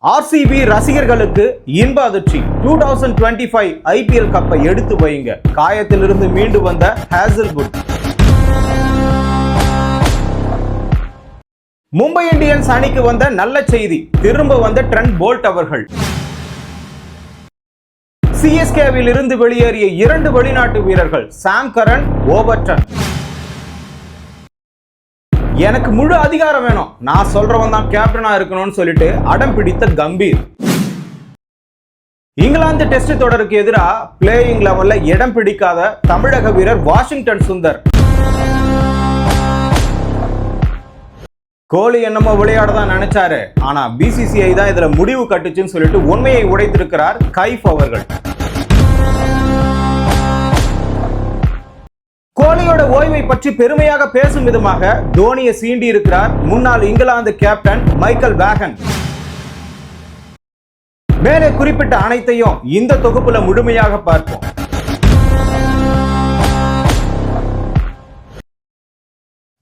RCB ரசிகர்களுக்கு இன்ப அதிர்ச்சி. 2025 ஐபிஎல் கப்பை எடுத்து வைங்க. காயத்திலிருந்து மீண்டு வந்த ஹேசல்வுட். மும்பை இந்தியன்ஸ் அணிக்கு வந்த நல்ல செய்தி. திரும்ப வந்த ட்ரெண்ட் போல்ட் அவர்கள். சிஎஸ்கேவில் இருந்து வெளியேறிய 2 வெளிநாட்டு வீரர்கள் சாம் கரன், ஓவர்டன். எனக்கு முழு அதிகாரம் வேணும், நான் சொல்றவன் தான் கேப்டனா இருக்கணும்னு சொல்லிட்டு அடம் பிடித்த கம்பீர். இங்கிலாந்து டெஸ்ட் தொடருக்கு எதிராக பிளேயிங் லெவல்ல இடம் பிடிக்காத தமிழக வீரர் வாஷிங்டன் சுந்தர். கோலி என்னமோ விளையாடதான் நினைச்சாரு, ஆனா பிசிசிஐ தான் இதுல முடிவு கட்டுச்சுன்னு சொல்லிட்டு உண்மையை உடைத்திருக்கிறார் கைஃப் அவர்கள். கோலியோட ஓய்வை பற்றி பெருமையாக பேசும் விதமாக தோனியை சீண்டி இருக்கிறார் முன்னாள் இங்கிலாந்து கேப்டன் மைக்கேல் வேகன். மேலே குறிப்பிட்ட அனைத்தையும் இந்த தொகுப்புல முழுமையாக பார்ப்போம்.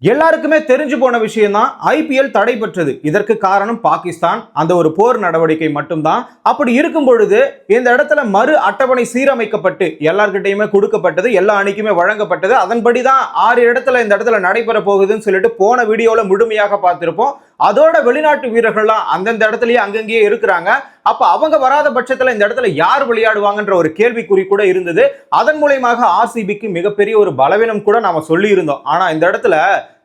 எல்லாருக்குமே தெரிஞ்சு போன விஷயம் தான் ஐபிஎல் தடை பெற்றது. இதற்கு காரணம் பாகிஸ்தான், அந்த ஒரு போர் நடவடிக்கை மட்டும்தான். அப்படி இருக்கும் பொழுது இந்த இடத்துல மறு அட்டவணை சீரமைக்கப்பட்டு எல்லார்கிட்டையுமே கொடுக்கப்பட்டது, எல்லா அணிக்குமே வழங்கப்பட்டது. அதன்படிதான் 6 இடத்துல இந்த இடத்துல நடைபெற போகுதுன்னு சொல்லிட்டு போன வீடியோல முழுமையாக பார்த்திருப்போம். அதோட வெளிநாட்டு வீரர்கள்லாம் அந்தந்த இடத்துலயே அங்கங்கேயே இருக்கிறாங்க. அப்ப அவங்க வராத பட்சத்துல இந்த இடத்துல யார் விளையாடுவாங்கன்ற ஒரு கேள்விக்குறி கூட இருந்தது. அதன் மூலமாக ஆர்சிபிக்கு மிகப்பெரிய ஒரு பலவீனம் கூட நாம சொல்லி இருந்தோம். ஆனா இந்த இடத்துல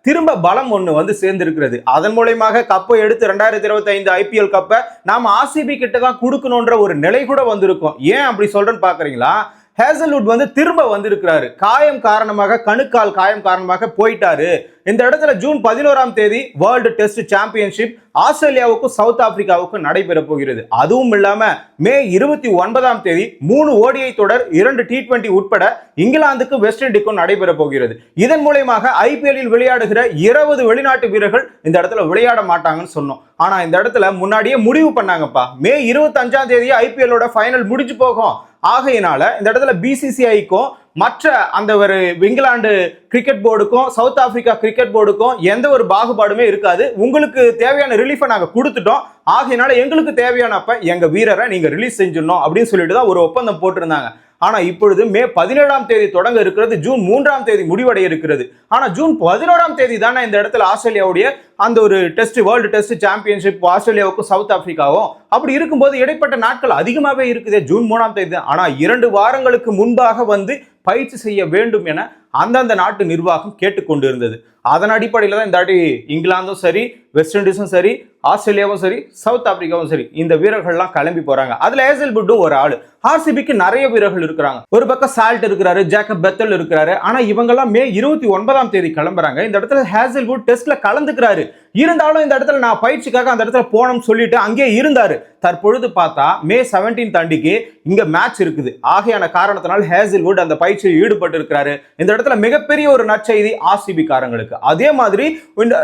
திரும்ப பலம் ஒண்ணு வந்து சேர்ந்திருக்கிறது. அதன் மூலமாக கப்பை எடுத்து 2025 ஐபிஎல் கப்பை நாம ஆர்சிபி கிட்ட தான் கொடுக்கணும்ன்ற ஒரு நிலை கூட வந்திருக்கும். ஏன் அப்படி சொல்றேன்னு பாக்குறீங்களா? ஹேசல்வுட் வந்து திரும்ப வந்திருக்கிறாரு. காயம் காரணமாக, கணுக்கால் காயம் காரணமாக போயிட்டாரு. இந்த இடத்துல ஜூன் 11ஆம் தேதி வேர்ல்டு டெஸ்ட் சாம்பியன்ஷிப் ஆஸ்திரேலியாவுக்கும் சவுத் ஆப்பிரிக்காவுக்கும் நடைபெற போகிறது. அதுவும் இல்லாம மே 29ஆம் தேதி 3 ஓடிஐ தொடர், 2 T20 உட்பட இங்கிலாந்துக்கு வெஸ்ட் இண்டீஸுக்கும் நடைபெற போகிறது. இதன் மூலமாக ஐபிஎல்லில் விளையாடுகிற 20 வெளிநாட்டு வீரர்கள் இந்த இடத்துல விளையாட மாட்டாங்கன்னு சொன்னோம். ஆனா இந்த இடத்துல முன்னாடியே முடிவு பண்ணாங்கப்பா, மே 25ஆம் தேதி ஐபிஎல்லோட ஃபைனல் முடிஞ்சு போகும். ஆகையினால இந்த இடத்துல பிசிசிஐக்கும் மற்ற அந்த ஒரு இங்கிலாந்து கிரிக்கெட் போர்டுக்கும் சவுத் ஆப்பிரிக்கா கிரிக்கெட் போர்டுக்கும் எந்த ஒரு பாகுபாடுமே இருக்காது. உங்களுக்கு தேவையான ரிலீஃபை நாங்க கொடுத்துட்டோம். ஆகையினால எங்களுக்கு தேவையானப்ப எங்க வீரரை நீங்க ரிலீஸ் செஞ்சிடணும் அப்படின்னு சொல்லிட்டு தான் ஒரு ஒப்பந்தம் போட்டிருந்தாங்க. ஆனா இப்பொழுது மே 17ஆம் தேதி தொடங்க இருக்கிறது, ஜூன் 3ஆம் தேதி முடிவடைய இருக்கிறது. ஆனா ஜூன் 11ஆம் தேதி தானே இந்த இடத்துல ஆஸ்திரேலியாவுடைய அந்த ஒரு டெஸ்ட், வேர்ல்டு டெஸ்ட் சாம்பியன்ஷிப் ஆஸ்திரேலியாவுக்கும் சவுத் ஆப்பிரிக்காவும். அப்படி இருக்கும்போது இடைப்பட்ட நாட்கள் அதிகமாகவே இருக்குது. ஜூன் 3ஆம் தேதி தான். ஆனா 2 வாரங்களுக்கு முன்பாக வந்து பயிற்சி செய்ய வேண்டும் என அந்தந்த நாட்டு நிர்வாகம் கேட்டுக்கொண்டு இருந்தது. அதன் அடிப்படையில் தான் இந்த வாட்டி இங்கிலாந்தும் சரி, வெஸ்ட் இண்டீஸும் சரி, ஆஸ்திரேலியாவும் சரி, சவுத் ஆப்பிரிக்காவும் சரி, இந்த வீரர்கள்லாம் கிளம்பி போறாங்க. அதுல ஹேசல்வுட்டும் ஒரு ஆளு. ஆர்சிபிக்கு நிறைய வீரர்கள் இருக்கிறாங்க. ஒரு பக்கம் சால்ட் இருக்கிறாரு, ஜேக்கப் பெத்தல் இருக்கிறாரு. ஆனா இவங்கெல்லாம் மே 29ஆம் தேதி கிளம்புறாங்க. இந்த இடத்துல ஹேசல்வுட் டெஸ்ட்ல கலந்துக்கிறாரு. இருந்தாலும் இந்த இடத்துல நான் பயிற்சிக்காக அந்த இடத்துல போனோம்னு சொல்லிட்டு அங்கே இருந்தாரு. தற்பொழுது பார்த்தா மே 17 அன்னைக்கு இங்க மேட்ச் இருக்குது. ஆகையான காரணத்தினால் ஹேசல்வுட் அந்த பயிற்சியில் ஈடுபட்டு இருக்கிறாரு. இந்த இடத்துல மிகப்பெரிய ஒரு நற்செய்தி ஆர்சிபி காரங்களுக்கு. அதே மாதிரி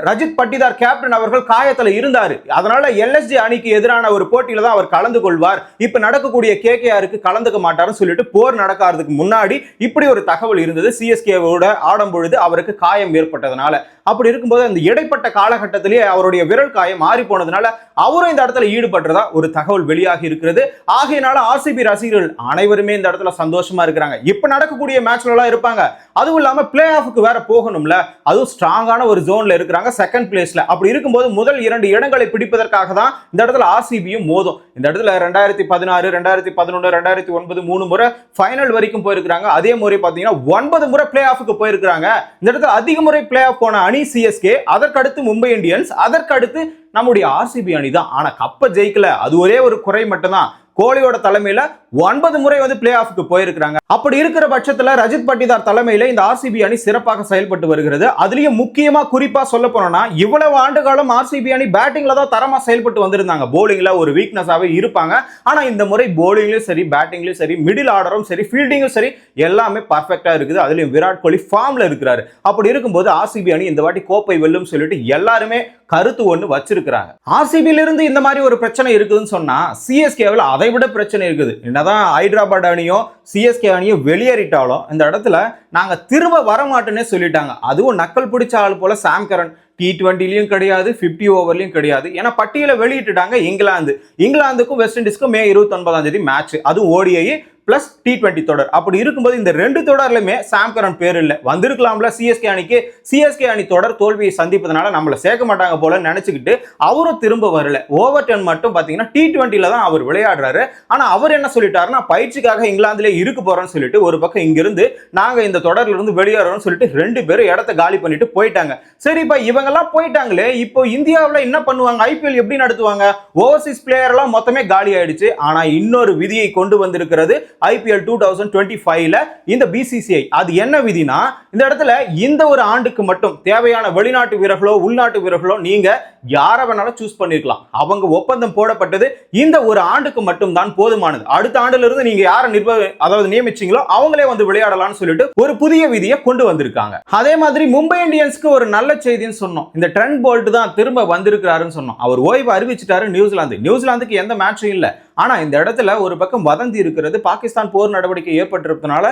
ரஜித் பட்டிதார் கேப்டன் அவர்கள் காயத்துல இருந்தாரு. அதனால எல்எஸ்ஜி அணிக்கு எதிரான ஒரு போட்டியில தான் அவர் கலந்து கொள்வார். இப்ப நடக்கக்கூடிய கேகேஆருக்கு கலந்துக்க மாட்டாருன்னு சொல்லிட்டு போர் நடக்கிறதுக்கு முன்னாடி இப்படி ஒரு தகவல் இருந்தது. சிஎஸ்கேவோட ஆடும் பொழுது அவருக்கு காயம் ஏற்பட்டதுனால. அப்படி இருக்கும்போது அந்த இடைப்பட்ட காலகட்டத்திலேயே அவருடைய விரல் காயம் மாறி போனதுனால அவரும் இந்த இடத்துல ஈடுபட்டதா ஒரு தகவல் வெளியாகி இருக்கிறது. ஆகையினால ஆர்சிபி ரசிகர்கள் அனைவருமே இந்த இடத்துல சந்தோஷமா இருக்கிறாங்க. இப்ப நடக்கக்கூடிய மேட்ச்ல எல்லாம் இருப்பாங்க. அதுவும் இல்லாம பிளே ஆஃப்க்கு வேற போகணும்ல, அதுவும் ஸ்ட்ராங்கான ஒரு ஜோன்ல இருக்கிறாங்க, செகண்ட் பிளேஸ்ல. அப்படி இருக்கும்போது முதல் 2 இடங்களை பிடிப்பதற்காக தான் இந்த இடத்துல ஆர்சிபியும் மோதும். இந்த இடத்துல 2016, 2011, 2009 3 முறை ஃபைனல் வரைக்கும் போயிருக்காங்க. அதே முறை பாத்தீங்கன்னா 9 முறை பிளே ஆஃப்க்கு போயிருக்காங்க. இந்த இடத்துல அதிக முறை பிளே ஆஃப் போன அணி சிஎஸ்கே, அதற்கடுத்து மும்பை இந்தியன்ஸ், அதற்கடுத்து நம்முடைய ஆர்சிபி அணி தான். ஆனா கப்ப ஜெயிக்கல. அது ஒரே ஒரு குறை மட்டும்தான். கோலியோட தலைமையில 9 முறை வந்து பிளே ஆஃப்க்கு போயிருக்காங்க. அப்படி இருக்கிற பட்சத்துல ரஜித் பட்டிதார் தலைமையில இந்த ஆர்சிபி அணி சிறப்பாக செயல்பட்டு வருகிறது. அதுலயும் முக்கியமா குறிப்பா சொல்ல போனோம்னா, இவ்வளவு ஆண்டு காலம் ஆர்சிபி அணி பேட்டிங்ல தான் தரமா செயல்பட்டு வந்திருந்தாங்க. போலிங்ல ஒரு வீக்னஸாவே இருப்பாங்க. ஆனா இந்த முறை போலிங்லயும் சரி, பேட்டிங்லயும் சரி, மிடில் ஆர்டரும் சரி, ஃபீல்டிங்கும் சரி, எல்லாமே பர்ஃபெக்டா இருக்குது. அதுலயும் விராட் கோலி ஃபார்ம்ல இருக்கிறாரு. அப்படி இருக்கும்போது ஆர்சிபி அணி இந்த வாட்டி கோப்பை வெல்லும் சொல்லிட்டு எல்லாருமே கருத்து ஒண்ணு வச்சிருக்காங்க. ஆர்சிபில இருந்து இந்த மாதிரி ஒரு பிரச்சனை இருக்குதுன்னு சொன்னா சிஎஸ்கேவில் அதை விட பிரச்சனை இருக்குது. என்னதான் ஹைதராபாத் அணியும் சிஎஸ்கே அணியும் வெளியேறிட்டாலும் இந்த இடத்துல நாங்க திரும்ப வரமாட்டேன்னே சொல்லிட்டாங்க. அதுவும் நக்கல் பிடிச்ச ஆள் போல சாம் கரன் T20லயும் கிடையாது, 50 ஓவர்லயும் கிடையாது. ஏன்னா பட்டியலை வெளியிட்டுட்டாங்க இங்கிலாந்துக்கும் வெஸ்ட் இண்டீஸ்க்கும் மே 29ஆம் தேதி மேட்ச், அதுவும் ODI பிளஸ் T20 தொடர். அப்படி இருக்கும்போது இந்த ரெண்டு தொடர்லயுமே சாம் கரன் பேர் இல்ல. வந்திருக்கலாம்ல சிஎஸ்கே அணி தொடர் தோல்வியை சந்திப்பதனால நம்மள சேர்க்க மாட்டாங்க போல நினைச்சுக்கிட்டு அவரும் திரும்ப வரல. ஓவர் 10 மட்டும் பாத்தீங்கன்னா T20ல தான் அவர் விளையாடுறாரு. ஆனா அவர் என்ன சொல்லிட்டாருன்னா பயிற்சிக்காக இங்கிலாந்துல இருக்க போறோம்னு சொல்லிட்டு ஒரு பக்கம் இங்கிருந்து நாங்க இந்த தொடர்ல இருந்து வெளியேறோம்னு சொல்லிட்டு ரெண்டு பேரும் இடத்த காலி பண்ணிட்டு போயிட்டாங்க. சரிப்பா இவங்க எல்லாம் போயிட்டாங்களே, இப்போ இந்தியாவில் என்ன பண்ணுவாங்க, ஐபிஎல் எப்படி நடத்துவாங்க? ஓவர்சீஸ் பிளேயர் எல்லாம் மொத்தமே காலி ஆயிடுச்சு. ஆனா இன்னொரு விதியை கொண்டு வந்திருக்கிறது IPL 2025ல இந்த BCCI. அது என்ன விதினா, இந்த இடத்துல இந்த ஒரு ஆண்டுக்கு மட்டும் தேவையான வெளிநாட்டு வீரர்களோ உள்நாட்டு வீரர்களோ நீங்க யாரை வேணாலும் சூஸ் பண்ணிருக்கலாம். அவங்க ஒப்பந்தம் போடப்பட்டது இந்த ஒரு ஆண்டுக்கு மட்டும் தான் போதுமானது. அடுத்த ஆண்டுல இருந்து நீங்க யாரை நியமிச்சீங்களோ அவங்களே வந்து விளையாடலாம்னு சொல்லிட்டு ஒரு புதிய விதியை கொண்டு வந்திருக்காங்க. அதே மாதிரி மும்பை இந்தியன்ஸ்க்கு ஒரு நல்ல செய்தின்னு சொன்னோம். இந்த ட்ரெண்ட் போல்ட் தான் திரும்ப வந்திருக்கிறாருன்னு சொன்னோம். அவர் ஓய்வு அறிவிச்சிட்டாரு. நியூசிலாந்துக்கு எந்த மேட்சும் இல்ல. ஆனா இந்த இடத்துல ஒரு பக்கம் வதந்தி இருக்கிறது. பாகிஸ்தான் போர் நடவடிக்கை ஏற்பட்டிருப்பதனால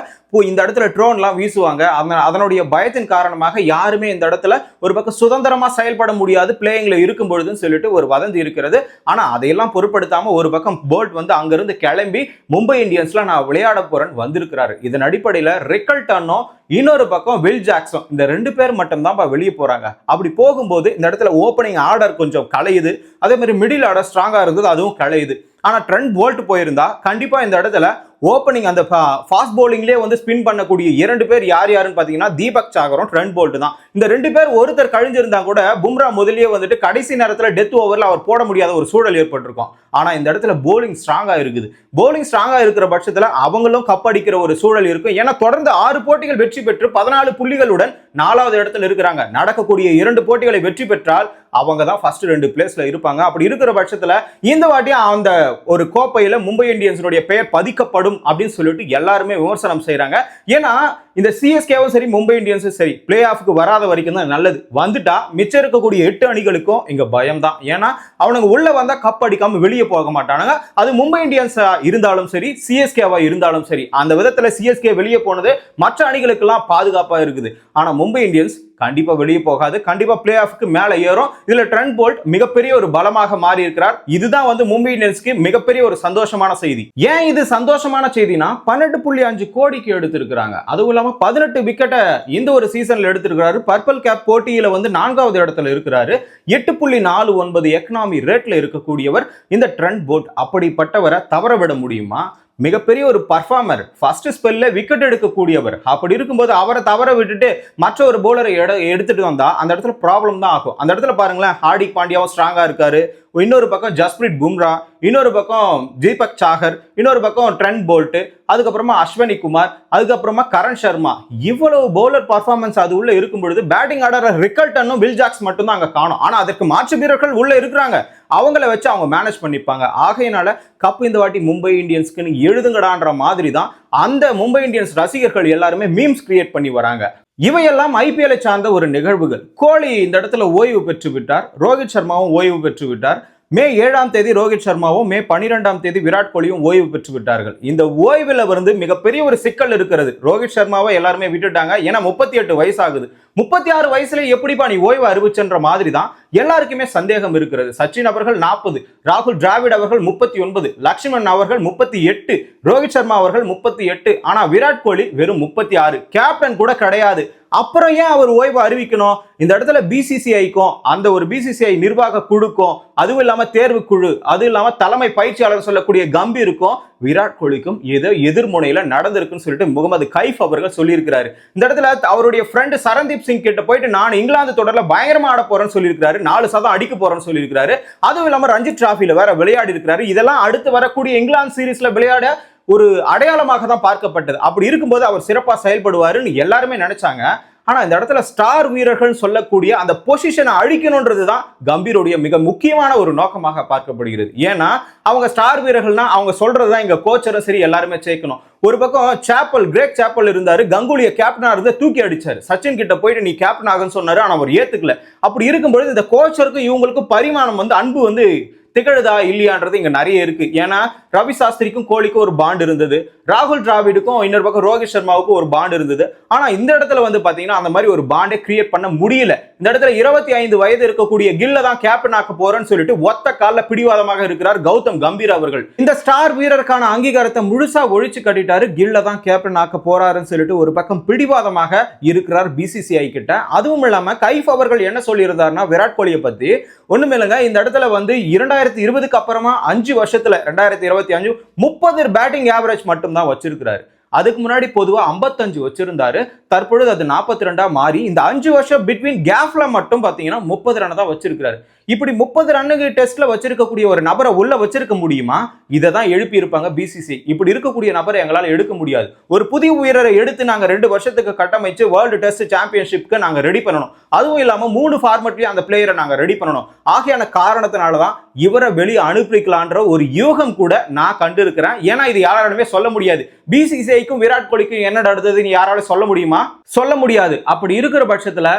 இந்த இடத்துல ட்ரோன்லாம் வீசுவாங்க. அதனுடைய பயத்தின் காரணமாக யாருமே இந்த இடத்துல ஒரு பக்கம் சுதந்திரமா செயல்பட முடியாது பிளேயிங்ல இருக்கும் பொழுதுன்னு சொல்லிட்டு ஒரு வதந்தி இருக்கிறது. ஆனா அதையெல்லாம் பொருட்படுத்தாம ஒரு பக்கம் போல்ட் வந்து அங்கிருந்து கிளம்பி மும்பை இந்தியன்ஸ்ல நான் விளையாட போறேன்னு வந்திருக்கிறாரு. இதன் அடிப்படையில் ரிக்கல்டனோ இன்னொரு பக்கம் வில் ஜாக்சன் இந்த ரெண்டு பேர் மட்டும் தான் வெளியே போறாங்க. அப்படி போகும்போது இந்த இடத்துல ஓப்பனிங் ஆர்டர் கொஞ்சம் கலையுது. அதே மாதிரி மிடில் ஆர்டர் ஸ்ட்ராங்கா இருந்தது, அதுவும் கலையுது. ஆனா ட்ரெண்ட் போல்ட் போயிருந்தா கண்டிப்பா இந்த இடத்துல ஓப்பனிங் அந்த ஃபாஸ்ட் பவுலிங்லேயே வந்து ஸ்பின் பண்ணக்கூடிய இரண்டு பேர் யாருன்னு பாத்தீங்கன்னா தீபக் சாகரும் ட்ரெண்ட் போல்ட் தான். இந்த ரெண்டு பேர் ஒருத்தர் கழிஞ்சிருந்தா கூட பும்ரா முதலியே வந்துட்டு கடைசி நேரத்தில் டெத் ஓவர்ல அவர் போட முடியாத ஒரு சூழல் ஏற்பட்டிருக்கும். ஆனா இந்த இடத்துல போலிங் ஸ்ட்ராங்கா இருக்குது. போலிங் ஸ்ட்ராங்கா இருக்கிற பட்சத்துல அவங்களும் கப் அடிக்கிற ஒரு சூழல் இருக்கும். ஏன்னா தொடர்ந்து 6 போட்டிகள் வெற்றி பெற்று 14 புள்ளிகளுடன் 4வது இடத்துல இருக்கிறாங்க. நடக்கக்கூடிய 2 போட்டிகளை வெற்றி பெற்றால் அவங்க தான் ஃபர்ஸ்ட் 2 பிளேஸ்ல இருப்பாங்க. அப்படி இருக்கிற பட்சத்துல இந்த வாட்டி அந்த ஒரு கோப்பையில மும்பை இந்தியன்ஸுடைய பெயர் பதிக்கப்படும் அப்படின்னு சொல்லிட்டு எல்லாருமே விமர்சனம் செய்யறாங்க. ஏன்னா இந்த சிஎஸ்கேவும் சரி மும்பை இந்தியன்ஸும் சரி பிளே ஆஃப்க்கு வராத வரைக்கும் தான் நல்லது. வந்துட்டா மிச்சம் இருக்கக்கூடிய 8 அணிகளுக்கும் இங்க பயம் தான். ஏன்னா அவனுங்க உள்ள வந்தா கப் அடிக்காம வெளியே போக மாட்டானுங்க. அது மும்பை இந்தியன்ஸ் இருந்தாலும் சரி சிஎஸ்கேவா இருந்தாலும் சரி. அந்த விதத்துல சிஎஸ்கே வெளியே போனது மற்ற அணிகளுக்கு எல்லாம் பாதுகாப்பா இருக்குது. ஆனா மும்பை இந்தியன்ஸ் கண்டிப்பா வெளியே போகாது. கண்டிப்பா பிளே ஆஃப்க்கு மேல ஏறும். இதுல ட்ரெண்ட் போல்ட் மிகப்பெரிய ஒரு பலமாக மாறி இருக்கிறார். இதுதான் வந்து மும்பை இந்தியன்ஸ்க்கு மிகப்பெரிய ஒரு சந்தோஷமான செய்தி. ஏன் இது சந்தோஷமான செய்தினா 12.5 கோடிக்கு எடுத்திருக்கிறாங்க. அதுவும் இல்லாம 18 விக்கெட்டை இந்த ஒரு சீசன்ல எடுத்திருக்கிறாரு. பர்பிள் கேப் போட்டியில வந்து 4வது இடத்துல இருக்கிறாரு. 8.49 எக்கனாமி ரேட்ல இருக்கக்கூடியவர் இந்த ட்ரெண்ட் போல்ட். அப்படிப்பட்டவரை தவற விட முடியுமா? மிகப்பெரிய ஒரு பர்ஃபார்மர், ஃபர்ஸ்ட் ஸ்பெல்ல விக்கெட் எடுக்கக்கூடியவர். அப்படி இருக்கும்போது அவரை தவற விட்டுட்டு மற்ற ஒரு போலரை எடுத்துட்டு வந்தா அந்த இடத்துல ப்ராப்ளம் தான் ஆகும். அந்த இடத்துல பாருங்களேன், ஹார்திக் பாண்டியாவும் ஸ்ட்ராங்கா இருக்காரு. இன்னொரு பக்கம் ஜஸ்பிரீத் பும்ரா, இன்னொரு பக்கம் தீபக் சாகர், இன்னொரு பக்கம் ட்ரெண்ட் போல்ட், அதுக்கப்புறமா அஸ்வினி குமார், அதுக்கப்புறமா கரண் சர்மா. இவ்வளவு பவுலர் பர்ஃபார்மன்ஸ் அது உள்ள இருக்கும் பொழுது பேட்டிங் ஆர்டர் ரிக்கல்டனும் வில் ஜாக்ஸ் மட்டும் தான் அங்க காணும். ஆனா அதற்கு மாற்று வீரர்கள் உள்ள இருக்கிறாங்க. அவங்கள வச்சு அவங்க மேனேஜ் பண்ணிப்பாங்க. ஆகையினால கப் இந்த வாட்டி மும்பை இந்தியன்ஸ்க்கு எழுதுங்கடான்ற மாதிரி தான் அந்த மும்பை இந்தியன்ஸ் ரசிகர்கள் எல்லாருமே மீம்ஸ் கிரியேட் பண்ணி வராங்க. இவையெல்லாம் ஐபிஎல் சார்ந்த ஒரு நிகழ்வுகள். கோலி இந்த இடத்துல ஓய்வு பெற்று விட்டார். ரோஹித் சர்மாவும் ஓய்வு பெற்று விட்டார். மே 7ஆம் தேதி ரோஹித் சர்மாவும் மே 12ஆம் தேதி விராட் கோலியும் ஓய்வு பெற்று விட்டார்கள். இந்த ஓய்வில் வந்து மிகப்பெரிய ஒரு சிக்கல் இருக்கிறது. ரோஹித் சர்மாவை எல்லாருமே விட்டுட்டாங்க. ஏன்னா 38 வயசு ஆகுது. 36 வயசுல எப்படிப்பா நீ ஓய்வு அறிவிச்சன்ற மாதிரி தான் எல்லாருக்குமே சந்தேகம் இருக்கிறது. சச்சின் அவர்கள் 40, ராகுல் டிராவிட் அவர்கள் 39, லட்சுமணன் அவர்கள் 38, ரோஹித் சர்மா அவர்கள் 38. ஆனா விராட் கோலி வெறும் 36. கேப்டன் கூட கிடையாது. அப்புறம் ஏன் அவர் ஓய்வு அறிவிக்கணும்? இந்த இடத்துல பிசிசிஐக்கும் அந்த ஒரு பிசிசிஐ நிர்வாக குழுக்கும், அதுவும் இல்லாம தேர்வு குழு, அதுவும் இல்லாம தலைமை பயிற்சியாளர் சொல்லக்கூடிய கம்பீருக்கும் விராட் கோலிக்கும் ஏதோ எதிர்முனையில நடந்திருக்குன்னு சொல்லிட்டு முகமது கைஃப் அவர்கள் சொல்லியிருக்கிறாரு. இந்த இடத்துல அவருடைய ஃப்ரெண்ட் சரந்தீப் சிங் கிட்ட போயிட்டு நான் இங்கிலாந்து தொடர்ல பயங்கரமா ஆட போறேன்னு சொல்லியிருக்காரு. 4 சதம் அடிக்க போறேன்னு சொல்லியிருக்காரு. அதுவும் இல்லாம ரஞ்சி டிராஃபில வேற விளையாடி இருக்கிறாரு. இதெல்லாம் அடுத்து வரக்கூடிய இங்கிலாந்து சீரீஸ்ல விளையாட ஒரு அடையாளமாக தான் பார்க்கப்பட்டது. அப்படி இருக்கும்போது அவர் சிறப்பாக செயல்படுவாருன்னு எல்லாருமே நினைச்சாங்க. ஆனா இந்த இடத்துல ஸ்டார் வீரர்கள் சொல்லக்கூடிய அந்த பொசிஷனை அழிக்கணும்ன்றது தான் கம்பீருடைய மிக முக்கியமான ஒரு நோக்கமாக பார்க்கப்படுகிறது. ஏன்னா அவங்க ஸ்டார் வீரர்கள்னா அவங்க சொல்றதுதான் இங்க கோச்சரும் சரி எல்லாருமே சேர்க்கணும். ஒரு பக்கம் கிரேக் சாப்பல் இருந்தாரு, கங்குலியை கேப்டனா இருந்து தூக்கி அடிச்சாரு. சச்சின் கிட்ட போயிட்டு நீ கேப்டன் ஆகுன்னு சொன்னாரு, ஆனா அவர் ஏத்துக்கல. அப்படி இருக்கும்போது இந்த கோச்சருக்கும் இவங்களுக்கும் பரிமாணம் வந்து அன்பு வந்து திகழுதா இல்லையான்றது இங்க நிறைய இருக்கு. ஏன்னா ரவி சாஸ்திரிக்கும் கோலிக்கும் ஒரு பாண்ட் இருந்தது, ராகுல் டிராவிடுக்கும் இன்னொரு பக்கம் ரோஹித் சர்மாவுக்கும் ஒரு பாண்ட் இருந்தது. ஆனா இந்த இடத்துல வந்து பாத்தீங்கன்னா அந்த மாதிரி ஒரு பாண்டை கிரியேட் பண்ண முடியல. இந்த இடத்துல 25 வயது இருக்கக்கூடிய கில்ல தான் கேப்டன் ஆக்க போறேன்னு சொல்லிட்டு ஒத்த கால பிடிவாதமாக இருக்கிறார் கௌதம் கம்பீர் அவர்கள். இந்த ஸ்டார் வீரருக்கான அங்கீகாரத்தை முழுசா ஒழிச்சு கட்டிட்டாரு. கில்ல தான் கேப்டன் ஆக்க போறாருன்னு சொல்லிட்டு ஒரு பக்கம் பிடிவாதமாக இருக்கிறார் பிசிசிஐ கிட்ட. அதுவும் இல்லாம கைஃப் அவர்கள் என்ன சொல்லி இருந்தாருன்னா விராட் கோலியை பத்தி ஒண்ணுமில்லைங்க, இந்த இடத்துல வந்து 2020க்கு அப்புறமா 5 வருஷத்துல 2025 30 பேட்டிங் ஆவரேஜ் மட்டும் தான் வச்சிருக்கிறாரு. அதுக்கு முன்னாடி பொதுவா 55 வச்சிருந்தாரு. தற்பொழுது அது 42 மாறி இந்த 5 வருஷம் பிட்வீன் கேப்ல மட்டும் பாத்தீங்கன்னா 30 ரன் தான் வச்சிருக்காரு. இப்படி 30 ரன்னுக்கு டெஸ்ட்ல வச்சிருக்கக்கூடிய ஒரு நபரை உள்ள வச்சிருக்க முடியுமா? இதை தான் எழுப்பி இருப்பாங்க பிசிசி. இப்படி இருக்கக்கூடிய நபரை எங்களால் எடுக்க முடியாது. ஒரு புதிய வீரரை எடுத்து நாங்க 2 வருஷத்துக்கு கட்டமைச்சு வேர்ல்டு டெஸ்ட் சாம்பியன்ஷிப்க்கு நாங்க ரெடி பண்ணணும். அதுவும் இல்லாம 3 ஃபார்மட்லயும் அந்த பிளேயரை நாங்க ரெடி பண்ணணும். ஆகையான காரணத்தினாலதான் இவரை வெளியே அனுப்பிக்கலான்ற ஒரு யூகம் கூட நான் கண்டு இருக்கிறேன். ஏன்னா இது யாராலுமே சொல்ல முடியாது. பிசிசிஐக்கும் விராட் கோலிக்கும் என்ன நடந்தது யாராலும் சொல்ல முடியுமா? சொல்ல முடியாது. அப்படி இருக்கிற பட்சத்துல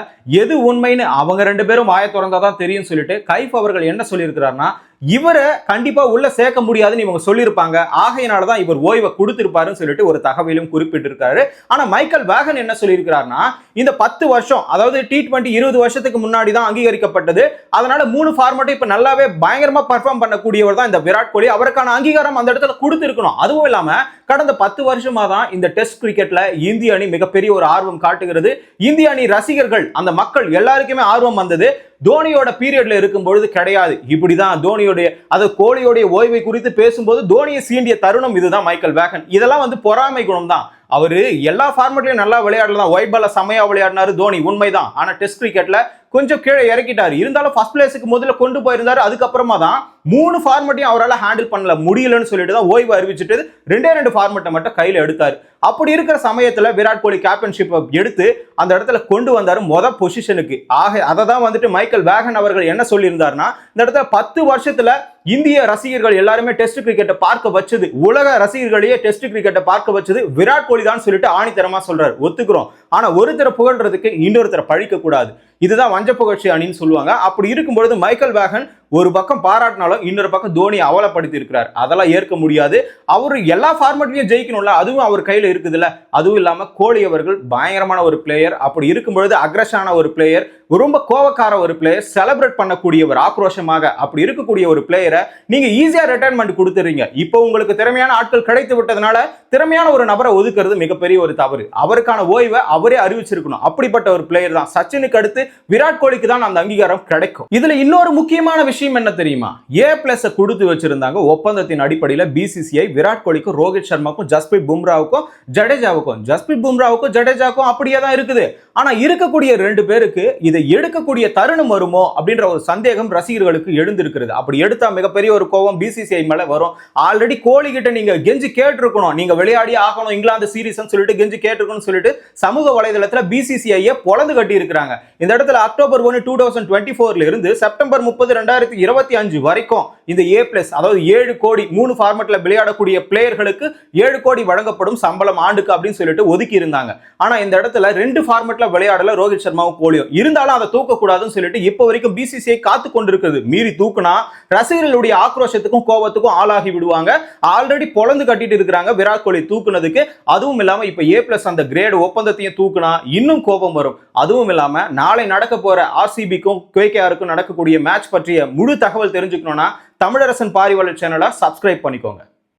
எது உண்மைன்னு அவங்க 2 பேரும் வாயை திறந்தாதான் தெரியும் சொல்லிட்டு கைஃப் அவர்கள் என்ன சொல்லியிருக்கிறார்னா இவரை கண்டிப்பா உள்ள சேர்க்க முடியாதுன்னு இவங்க சொல்லியிருப்பாங்க. ஆகையினாலதான் இவர் ஓய்வை கொடுத்திருப்பாருன்னு சொல்லிட்டு ஒரு தகவலும் குறிப்பிட்டிருக்காரு. ஆனா மைக்கேல் வேகன் என்ன சொல்லியிருக்கிறார்னா இந்த 10 வருஷம் அதாவது T20 20 வருஷத்துக்கு முன்னாடி தான் அங்கீகரிக்கப்பட்டது. அதனால 3 ஃபார்மேட் இப்ப நல்லாவே பயங்கரமா பெர்ஃபார்ம் பண்ணக்கூடியவர் தான் இந்த விராட் கோலி. அவருக்கான அங்கீகாரம் அந்த இடத்துல கொடுத்திருக்கணும். அதுவும் இல்லாம கடந்த 10 வருஷமா தான் இந்த டெஸ்ட் கிரிக்கெட்ல இந்திய அணி மிகப்பெரிய ஒரு ஆர்வம் காட்டுகிறது. இந்திய அணி ரசிகர்கள் அந்த மக்கள் எல்லாருக்குமே ஆர்வம் வந்தது. தோனியோட பீரியட்ல இருக்கும் பொழுது கிடையாது. இப்படிதான் தோனியோடைய அது கோலியோடைய ஓய்வை குறித்து பேசும்போது தோனியை சீண்டிய தருணம் இதுதான் மைக்கேல் வேகன். இதெல்லாம் வந்து பொறாமை குணம் தான். அவரு எல்லா ஃபார்மேட்லயும் நல்லா விளையாடலாம். ஒயிட் பால்ல செமையா விளையாடினாரு தோனி, உண்மைதான். ஆனா டெஸ்ட் கிரிக்கெட்ல கொஞ்சம் கீழே இறக்கிட்டாரு. இருந்தாலும் ஃபர்ஸ்ட் பிளேஸுக்கு முதல்ல கொண்டு போயிருந்தாரு. அதுக்கப்புறமா தான் 3 ஃபார்மேட்டையும் அவரால் ஹேண்டில் பண்ணல முடியலன்னு சொல்லிட்டு தான் ஓய்வு அறிவிச்சுட்டு 2 ஃபார்மேட்டை மட்டும் கையில எடுத்தாரு. அப்படி இருக்கிற சமயத்துல விராட் கோலி கேப்டன்ஷிப் எடுத்து அந்த இடத்துல கொண்டு வந்தாரு மொதல் பொசிஷனுக்கு. ஆக அதை தான் வந்துட்டு மைக்கேல் வேகன் அவர்கள் என்ன சொல்லியிருந்தாருன்னா இந்த இடத்துல 10 வருஷத்துல இந்திய ரசிகர்கள் எல்லாருமே டெஸ்ட் கிரிக்கெட்டை பார்க்க வச்சது, உலக ரசிகர்களையே டெஸ்ட் கிரிக்கெட்டை பார்க்க வச்சது விராட் கோலி தான் சொல்லிட்டு ஆணித்தரமா சொல்றாரு. ஒத்துக்கிறோம். ஆனா ஒருத்தரை புகழ்றதுக்கு இன்னொருத்தரை பழிக்க கூடாது. இதுதான் வஞ்ச புகழ்ச்சி அணின்னு சொல்லுவாங்க. அப்படி இருக்கும்பொழுது மைக்கேல் வேகன் ஒரு பக்கம் பாராட்டினாலும் இன்னொரு பக்கம் தோனி அவலப்படுத்தி இருக்கிறார். அதெல்லாம் ஏற்க முடியாது. அவரு எல்லா ஃபார்மேட்லயும் ஜெயிக்கணும்ல, அதுவும் அவர் கையில இருக்குதுல்ல. அதுவும் இல்லாம கோலி அவர்கள் பயங்கரமான ஒரு பிளேயர். அப்படி இருக்கும்பொழுது அக்ரஷான ஒரு பிளேயர், ரொம்ப கோவக்கார ஒரு பிளேயர், செலிப்ரேட் பண்ணக்கூடியவர் ஆக்ரோஷமாக. அப்படி இருக்கக்கூடிய ஒரு பிளேயரை நீங்க ஈஸியா ரிட்டைர்மெண்ட் கொடுத்துறீங்க. இப்போ உங்களுக்கு திறமையான ஆட்கள் கிடைத்து விட்டதுனால திறமையான ஒரு நபரை ஒதுக்குறது மிகப்பெரிய ஒரு தவறு. அவருக்கான ஓய்வை அவரே அறிவிச்சிருக்கணும். அப்படிப்பட்ட ஒரு பிளேயர் தான். சச்சினுக்கு அடுத்து விராட் கோலிக்கு தான் அந்த அங்கீகாரம் கிடைக்கும். இதுல இன்னொரு முக்கியமான விஷயம் என்ன தெரியுமா? A+ கொடுத்து வச்சிருந்தாங்க ஒப்பந்தத்தின் அடிப்படையில் பிசிசிஐ விராட் கோலிக்கும் ரோஹித் சர்மாக்கும் ஜஸ்பிரீத் பும்ராவுக்கும் ஜடேஜாவுக்கும். ஜஸ்பிரீத் பும்ராவுக்கும் ஜடேஜாவுக்கும் அப்படியே தான் இருக்குது. ஆனா இருக்கக்கூடிய 2 பேருக்கு இதை எடுக்கக்கூடிய தருணம் வருமோ அப்படின்ற ஒரு சந்தேகம் ரசிகர்களுக்கு எழுந்திருக்கிறது. அப்படி எடுத்தா மிகப்பெரிய ஒரு கோபம் பிசிசிஐ மேல வரும். ஆல்ரெடி கோலி கிட்ட நீங்க கெஞ்சி கேட்டிருக்கணும், நீங்க விளையாடி ஆகணும் இங்கிலாந்து சீரீஸ் சொல்லிட்டு கெஞ்சி கேட்டிருக்கணும் சொல்லிட்டு சமூக வலைதளத்துல பிசிசிஐ பொளந்து கட்டி இருக்கிறாங்க. இந்த இடத்துல அக்டோபர் 1 2024 இருந்து செப்டம்பர் 30 2025 வரைக்கும் இந்த A+ அதாவது 7 கோடி 3 ஃபார்மேட்ல விளையாடக்கூடிய பிளேயர்களுக்கு 7 கோடி வழங்கப்படும் சம்பளம் ஆண்டுக்கு அப்படின்னு சொல்லிட்டு ஒதுக்கி இருந்தாங்க. ஆனா இந்த இடத்துல 2 ஃபார்மேட்ல விளையாடல ரோஹித் சர்மாவும் கோலியும். இருந்தாலும் அதை தூக்க கூடாதுன்னு சொல்லிட்டு இப்ப வரைக்கும் பிசிசிஐ காத்து கொண்டிருக்கிறது. மீறி தூக்குனா ரசிகர்களுடைய ஆக்ரோஷத்துக்கும் கோபத்துக்கும் ஆளாகி விடுவாங்க. ஆல்ரெடி பொளந்து கட்டிட்டு இருக்காங்க விராட் கோலி தூக்குனதுக்கு. அதுவும் இல்லாம இப்ப A+ அந்த கிரேட் ஒப்பந்தத்தையும் தூக்குனா இன்னும் கோபம் வரும். அதுவும் இல்லாம நாளை நடக்க போற RCBக்கும் KKRக்கும் நடக்கக்கூடிய மேட்ச் பற்றிய முழு தகவல் தெரிஞ்சுக்கணும்னா தமிழரசன் பாரிவாளர் சேனலை சப்ஸ்கிரைப் பண்ணிக்கோங்க.